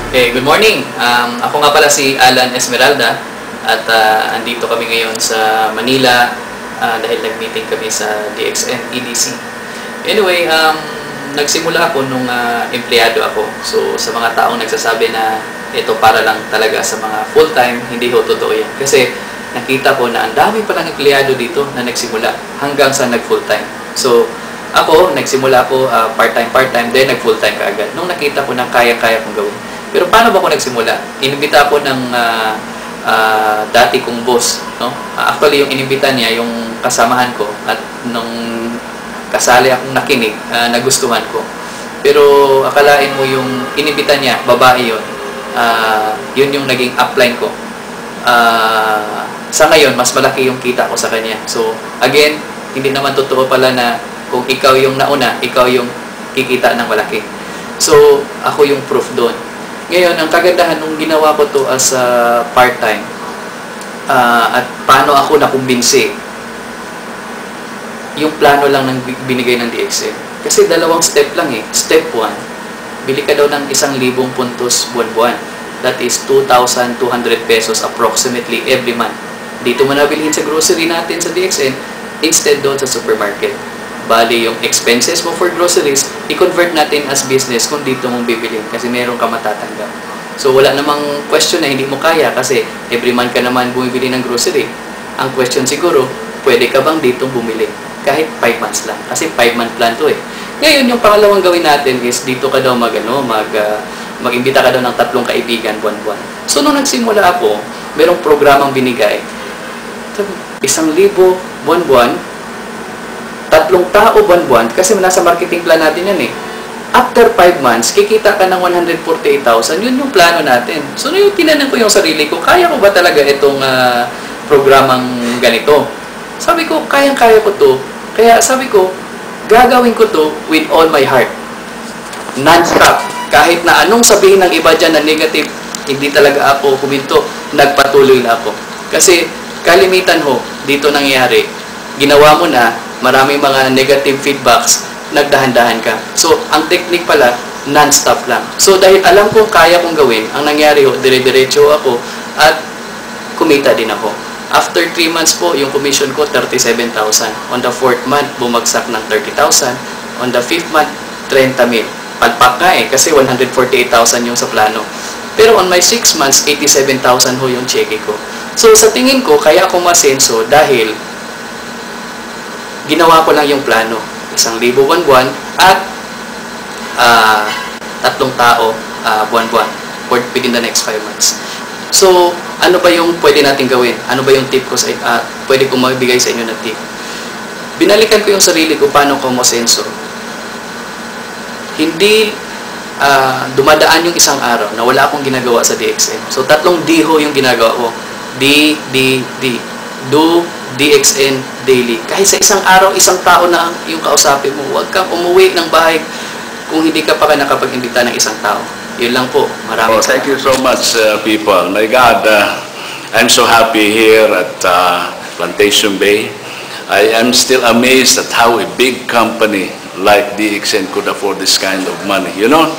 Okay, good morning. Ako nga pala si Alan Esmeralda at andito kami ngayon sa Manila dahil nag-meeting kami sa DXN EDC. Anyway, nagsimula ako nung empleyado ako. So, sa mga taong nagsasabi na ito para lang talaga sa mga full-time, hindi ho totoo yan. Kasi nakita ko na ang dami palang empleyado dito na nagsimula hanggang sa nag-full-time. So, ako, nagsimula ako part-time, then nag-full-time kaagad. Nung nakita ko na kaya-kaya kong gawin. Pero paano ba ako nagsimula? Inimbita ako ng dati kong boss. No? Actually, yung inimbita niya, yung kasamahan ko, at nung kasali akong nakinig, nagustuhan ko. Pero akalain mo yung inimbita niya, babae yun. Yun yung naging upline ko. Sa ngayon, mas malaki yung kita ko sa kanya. So, again, hindi naman totoo pala na kung ikaw yung nauna, ikaw yung kikita ng malaki. So, ako yung proof doon. Ngayon, ang kagandahan nung ginawa ko to as part-time at paano ako nakumbinsi, yung plano lang ng binigay ng DXN. Kasi dalawang step lang eh. Step 1, bili ka daw ng 1,000 puntos buwan-buwan. That is 2,200 pesos approximately every month. Dito mo nabilihin sa grocery natin sa DXN instead doon sa supermarket. Bali, yung expenses mo for groceries, i-convert natin as business kung dito mong bibilin kasi meron ka matatanggap. So, wala namang question na hindi mo kaya kasi every month ka naman bumibili ng grocery. Ang question siguro, pwede ka bang dito bumili? Kahit 5 months lang. Kasi 5-month plan to eh. Ngayon, yung pangalawang gawin natin is dito ka daw mag-imbita ka daw ng 3 kaibigan buwan-buwan. So, nung nagsimula ako, merong programang binigay. 1,000 buwan-buwan, 3 tao buwan-buwan, kasi nasa marketing plan natin yan eh. After 5 months, kikita ka ng 148,000. Yun yung plano natin. So, yung tinanong ko yung sarili ko, kaya ko ba talaga itong programang ganito? Sabi ko, kayang-kaya ko to. Kaya sabi ko, gagawin ko to with all my heart. Non-stop. Kahit na anong sabihin ng iba dyan na negative, hindi talaga ako huminto. Nagpatuloy na ako. Kasi, kalimitan ho, dito nangyari, ginawa mo na, maraming mga negative feedbacks, nagdahan-dahan ka. So, ang technique pala, non-stop lang. So, dahil alam ko kaya kong gawin, ang nangyari ho, dire-diretso ako at kumita din ako. After 3 months po, yung commission ko, 37,000. On the 4th month, bumagsak ng 30,000. On the 5th month, 30,000. Palpak nga eh, kasi 148,000 yung sa plano. Pero on my 6 months, 87,000 ho yung cheque ko. So, sa tingin ko, kaya ako masenso dahil ginawa ko lang yung plano. 1,000 buwan-buwan at 3 tao buwan-buwan within the next 5 months. So, ano ba yung pwede natin gawin? Ano ba yung tip ko sa pwede kong magbigay sa inyo ng tip? Binalikan ko yung sarili ko paano ko masenso. Hindi dumadaan yung isang araw na wala akong ginagawa sa DXN. So, 3 D ho yung ginagawa ko. D. Do DXN daily. Kahit sa isang araw, isang tao na yung kausapin mo, huwag kang umuwi ng bahay kung hindi ka pa nakapag-imbita ng isang tao. Yun lang po. Maraming thank you so much, people. My God, I'm so happy here at Plantation Bay. I am still amazed at how a big company like DXN could afford this kind of money. You know,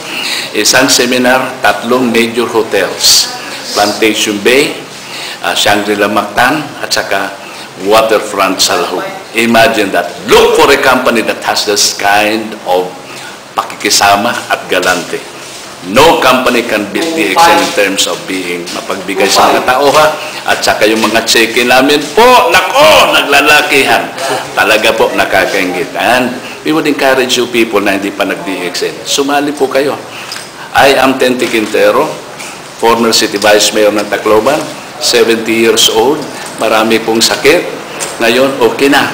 isang seminar, 3 major hotels. Plantation Bay, Shangri-La Mactan, at saka Waterfront Salahug. Imagine that. Look for a company that has this kind of pakikisama at galante. No company can beat DXN in terms of being mapagbigay sa mga tao ha. At saka yung mga cheque namin po, nako, naglalakihan. Talaga po nakakaingit. And we would encourage you people na hindi pa nag-DXN. Sumali po kayo. I am Tenti Quintero, former City Vice Mayor ng Tacloban, 70 years old. Marami pong sakit. Ngayon, okay na.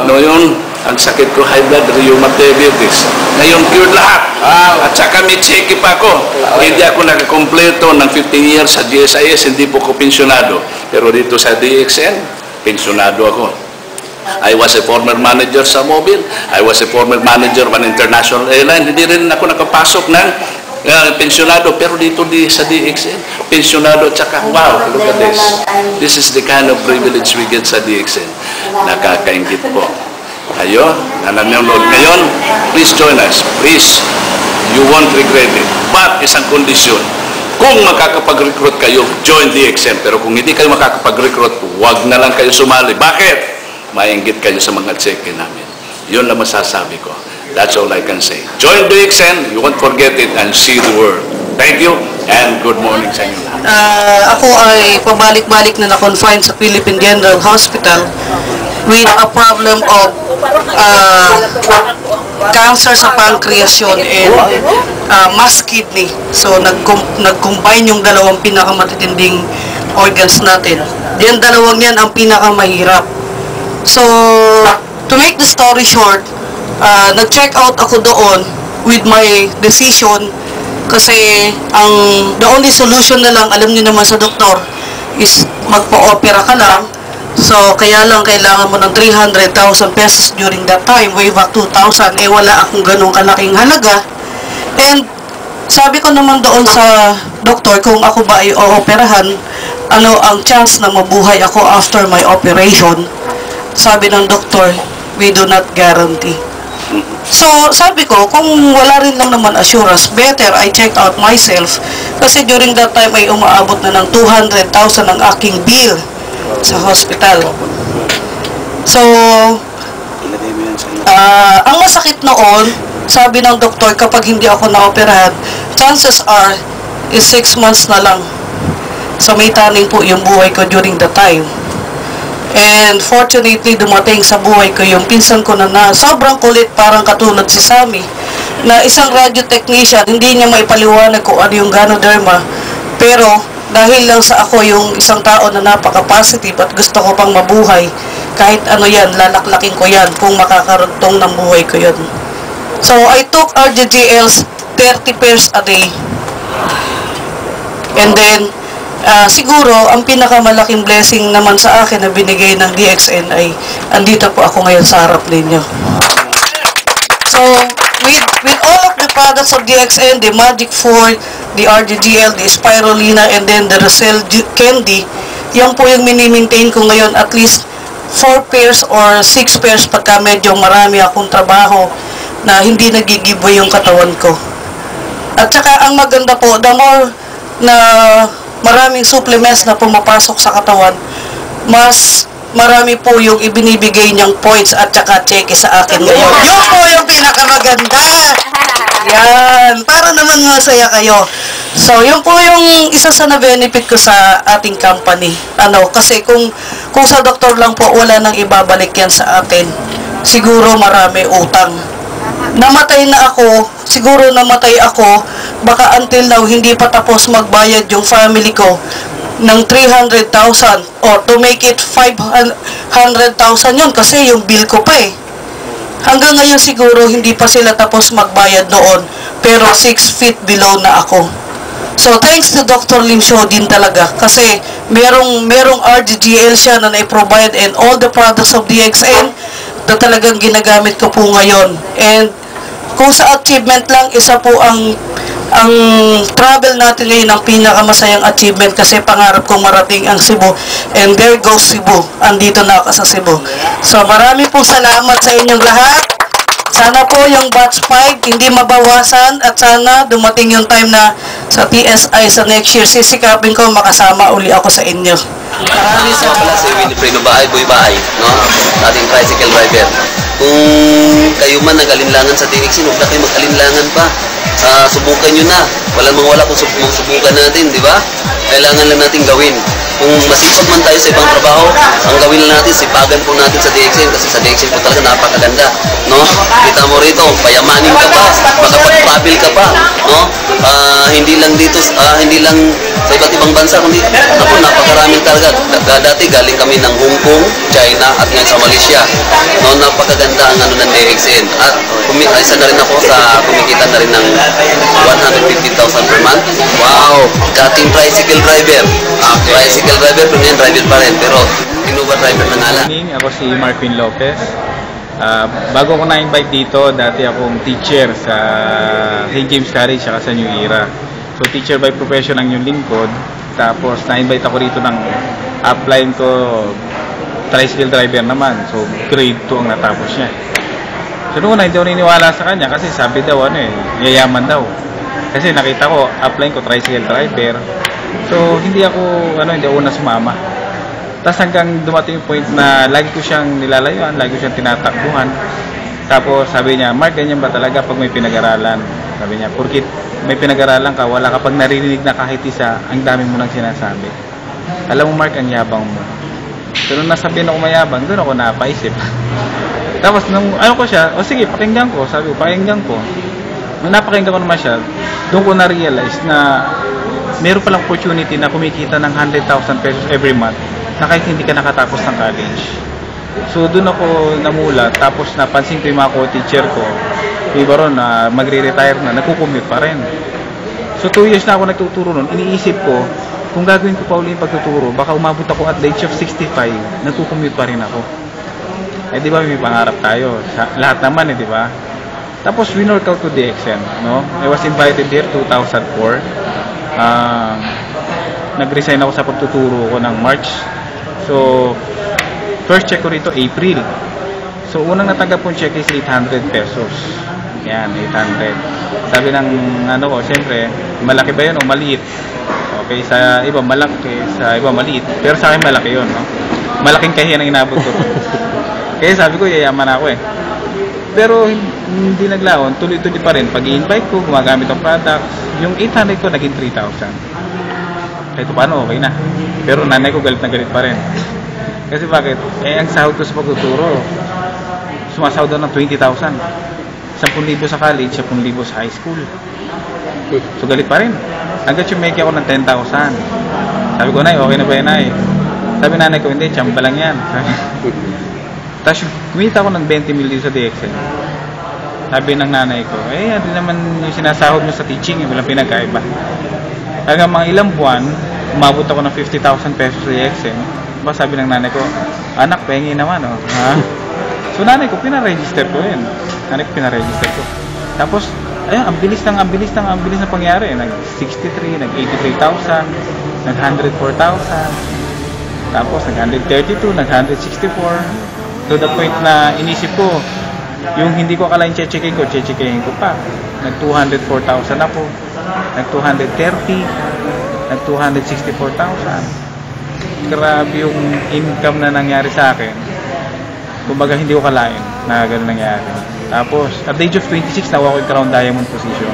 Noon, ang sakit ko, high blood, rheumatoid diabetes. Ngayon, cured lahat. At saka may cheque pa ako. Hindi ako nakakompleto ng 15 years sa GSIS, hindi po ko pensionado. Pero dito sa DXN, pensionado ako. I was a former manager sa Mobil. I was a former manager of an international airline. Hindi rin ako nakapasok ng pensionado, pero dito sa DXN, pensionado at saka, wow, look at this. This is the kind of privilege we get sa DXN. Nakakaingit po. Kayo, na nanonood ngayon, please join us. Please, you won't regret it. But isang kondisyon, Kung makakapag-recruit kayo, join DXN. Pero kung hindi kayo makakapag-recruit, huwag na lang kayo sumali. Bakit? Mainggit kayo sa mga check-in namin. Yun lang masasabi ko. That's all I can say. Join DXN, you won't forget it, and see the world. Thank you, and good morning sa inyo lahat. Ako ay pabalik-balik na na-confine sa Philippine General Hospital with a problem of cancer sa pancreas yun and mass kidney. So, nag-combine yung dalawang pinakamatitinding organs natin. Yan, dalawang yan ang pinakamahirap. So, to make the story short, nag-check out ako doon with my decision kasi the only solution na lang, alam niyo naman sa doktor, is magpa-opera ka lang. So, kaya lang kailangan mo ng 300,000 pesos during that time, way back 2000, wala akong ganong kalaking halaga. And, sabi ko naman doon sa doktor, kung ako ba ay o-operahan, ano ang chance na mabuhay ako after my operation. Sabi ng doktor, we do not guarantee. So, sabi ko, kung wala rin lang naman assurance, better I check out myself. Kasi during that time ay umaabot na ng 200,000 ang aking bill sa hospital. So, ang masakit noon, sabi ng doktor, kapag hindi ako na-operahan, chances are, is 6 months na lang. So, may taning po yung buhay ko during the time. And fortunately, dumating sa buhay ko yung pinsan ko na sobrang kulit, parang katulad si Sammy, na isang radio technician, hindi niya maipaliwanag kung ano yung ganoderma. Pero dahil lang sa ako yung isang tao na napaka-positive at gusto ko pang mabuhay, kahit ano yan, lalaklakin ko yan kung makakarugtong ng buhay ko yun. So I took RGGLs 30 pairs a day. And then, siguro, ang pinakamalaking blessing naman sa akin na binigay ng DXN ay andito po ako ngayon sa harap ninyo. So, with all of the products of DXN, the Magic 4, the RGGL, the Spirulina, and then the Rosel Candy, yan po yung mini-maintain ko ngayon, at least 4 pairs or 6 pairs pagka medyo marami akong trabaho na hindi nagigiboy yung katawan ko. At saka, ang maganda po, the more na maraming supplements na pumapasok sa katawan, mas marami po yung ibinibigay niyang points at saka cheque sa akin ngayon. Yun po yung pinakamaganda. Yan. Para naman masaya kayo. So, yun po yung isa sa na-benefit ko sa ating company. Kasi kung sa doktor lang po, wala nang ibabalik yan sa atin. Siguro marami utang. Namatay na ako, siguro namatay ako, baka until now hindi pa tapos magbayad yung family ko ng 300,000 or to make it 500,000 yun kasi yung bill ko pa eh. Hanggang ngayon siguro hindi pa sila tapos magbayad noon, pero 6 feet below na ako. So thanks to Dr. Lim Show din talaga kasi merong RGGL siya na na-provide and all the products of DXN na talagang ginagamit ko po ngayon. And kung sa achievement lang, isa po ang travel natin ngayon ang pinakamasayang achievement kasi pangarap kong marating ang Cebu. And there goes Cebu. Andito na ako sa Cebu. So marami po salamat sa inyong lahat. Sana po yung batch 5 hindi mabawasan at sana dumating yung time na sa TSI sa next year sisikapin ko makasama uli ako sa inyo. Maraming salamat sa Winifred Bahay, Boy Bahay, no? Ating tricycle driver. Kung kayo man nag-alinlangan sa DXN, huwag na kayo mag-alinlangan pa. Subukan nyo na. Walang mawala kung subukan natin, di ba? Kailangan lang natin gawin. Kung masipag man tayo sa ibang trabaho, ang gawin lang natin, sipagan po natin sa DXN kasi sa DXN po talaga napakaganda, no? Kita mo rito, payamanin ka pa, makapag-travel ka pa, no? Hindi lang dito, hindi lang sa iba't ibang bansa, kundi ako napakaraming talaga. Dati galing kami ng Hong Kong, China, at ngayon sa Malaysia. No, napakaganda ang ng DXN. At isa na rin ako sa kumikita na rin ng 150,000 per month. Wow! Dating tricycle driver. Tricycle driver, pero ngayon driver pa rin. Pero Innova driver na nga lang. Ako si Marvin Lopez. Bago ko na-invite dito, dati akong teacher sa St. James College at sa New Era. So teacher by profession ang yung lingkod. Tapos na-invite ako rito ng upline ko, tricycle driver naman. So grade 2 ang natapos niya. So noon hindi ako niniwala sa kanya kasi sabi daw yayaman daw. Kasi nakita ko, apply ko tricycle driver. So, hindi ako una sumama. Tapos hanggang dumating yung point na lagi ko siyang nilalayuan, lagi ko siyang tinatakbuhan. Tapos sabi niya, Mark, ganyan ba talaga pag may pinag-aralan? Sabi niya, porkit may pinag-aralan ka, wala ka pag naririnig na kahit isa, ang dami mo nang sinasabi. Alam mo, Mark, ang yabang mo. So, nung nasabihin ako mayabang, doon ako napaisip. Tapos, nung ko siya, sige, pakinggan ko. Sabi ko, pakinggan ko. Nung napakinggan ko naman siya, doon ko na-realize na meron palang opportunity na kumikita ng 100,000 pesos every month na kahit hindi ka nakatapos ng college. So, doon ako namulat. Tapos, napansin ko yung mga co-teacher ko. Iba ron na magre-retire na, nagkukumute pa rin. So, 2 years na ako nagtuturo nun. Iniisip ko, kung gagawin ko pa uli yung pagtuturo, baka umabot ako at the age of 65, nagkukumute pa rin ako. Eh, di ba, may pangarap tayo. Lahat naman, di ba? Tapos, we-work out to DXN, no? I was invited here 2004. Nag-resign ako sa pagtuturo ko ng March. So, first check ko rito, April. So, unang natanggap kong check is 800 pesos. Yan, 800. Sabi ng ko, siyempre, malaki ba yun o maliit? Okay, sa iba malaki, sa iba maliit. Pero sa akin malaki yun, no? Malaking kahiyan ang inabot ko. Kaya sabi ko, yayaman ako eh. Pero hindi naglaon, tuloy-tuloy pa rin. Pag i-invite ko, gumagamit ng products, yung 800 ko naging 3,000. Kahit paano, okay na. Pero nanay ko galit na galit pa rin. Kasi bakit? Eh, ang sahod ko sa pagtuturo, sumasahod daw ng 20,000. 10,000 sa college, 10,000 sa high school. So, galit pa rin. Hanggang sumeki ako ng 10,000. Sabi ko, Nay, okay na ba yan, Nay? Sabi nanay ko, hindi, tsamba lang yan. Tapos, kumita ako ng 20 million sa DXN. Sabi ng nanay ko, eh, hindi naman yung sinasahod mo sa teaching, walang pinagkaiba. Hanggang mga ilang buwan, umabot ako ng 50,000 pesos sa DXN. Sabi ng nanay ko, anak, pengi naman, oh. Ha? So, nanay ko, pinaregister ko yun. Nanay ko, pinaregister ko. Tapos, ayun, ang bilis ng pangyari. Nag-63, nag-83,000, nag-104,000, tapos nag-132, nag-164. To the point na inisip ko, yung hindi ko akalain checking ko pa. Nag-204,000 ako, nag-230, nag-264,000. Grabe yung income na nangyari sa akin. Kumbaga hindi ko kalain na gano'n nangyari. Tapos, at the age of 26, nakuha ko yung Crown Diamond position.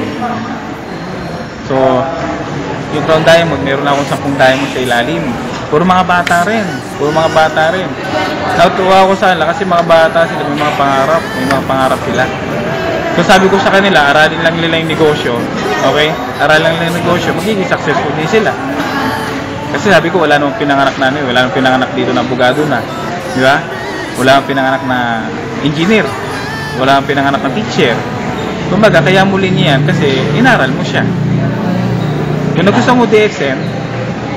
So, yung Crown Diamond, meron akong 10 diamond sa ilalim. Puro mga bata rin. Natuwa ako sa kanila kasi mga bata sila, may mga pangarap sila. So, sabi ko sa kanila, aralin lang nila yung negosyo. Okay? Aralin lang nila yung negosyo, magiging successful din sila. Kasi sabi ko, wala namang pinanganak na wala namang pinanganak dito na abogado na. Di ba? Wala namang pinanganak na engineer. Wala namang pinanganak na teacher. Kumbaga, kaya muli niya yan kasi inaral mo siya. Kung nagustuhan mo DXN,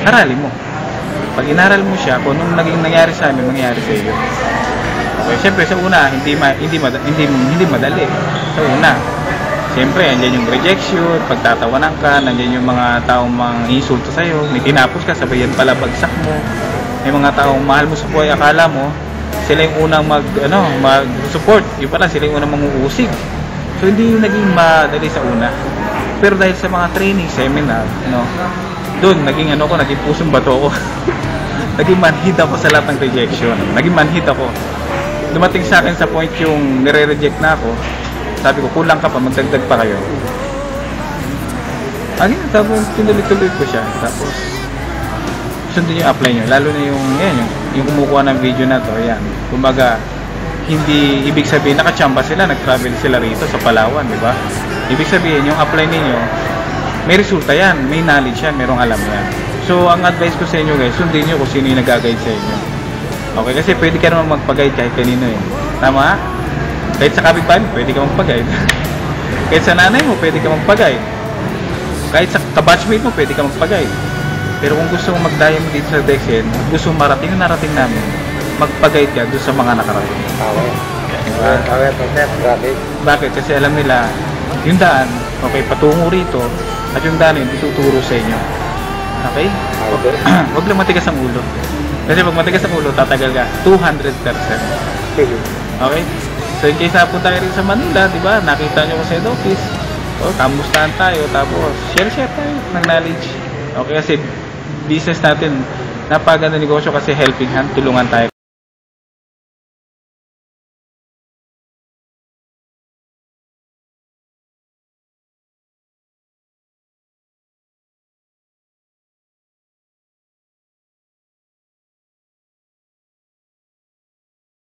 aralin mo. Pag inaral mo siya, kung anong naging nangyari sa amin, mangyari sa iyo. Okay, siyempre sa una, hindi madali. Sa una, siyempre, andyan yung rejection, pagtatawanan ka, nandiyan yung mga taong insulto sa'yo, may tinapos ka, sabay yan pala bagsak mo. May mga taong mahal mo sa buhay, akala mo, sila yung unang mag-support. Yung pala, sila yung unang manguusig. So, hindi yung naging madali sa una. Pero dahil sa mga training, seminar, doon, naging pusong bato ko. Naging manhid ako sa lahat ng rejection. Naging manhid ako. Dumating sa akin sa point yung nire-reject na ako. Sabi ko, kulang ka pa, magdagdag pa kayo. Tapos tinuloy-tuloy ko siya. Tapos, sundin yung apply nyo. Lalo na yung kumukuha ng video na to. Yan. Kumbaga, hindi ibig sabihin, nakachamba sila, nag-travel sila rito sa Palawan, di ba? Ibig sabihin, yung apply ninyo, may resulta yan, may knowledge yan, merong alam yan. So, ang advice ko sa inyo guys, sundin nyo kung sino yung nag-guide sa inyo. Okay, kasi pwede ka naman magpag-guide kahit kanino eh. Tama? Kahit sa kapitbahay, pwede ka magpag-guide. Kahit sa nanay mo, pwede ka magpag-guide. Kahit sa kabatchmate mo, pwede ka magpag-guide. Pero kung gusto mong mag-diamond dito sa DXN, gusto mong marating yung narating namin, magpag-guide ka doon sa mga nakarating. Bakit? Kasi alam nila, yung daan, okay, patungo rito, at yung daan yun, ituturo sa inyo. Okay? Huwag lang matigas ang ulo. Kasi pag matigas ang ulo, tatagal ka 200%. Okay? So in case napunta kayo rin sa Manila, di ba? Nakita nyo ko sa head office. kamustahan tayo, tapos share tayo ng knowledge. Okay, kasi business natin, napaganda negosyo kasi helping hand, tulungan tayo.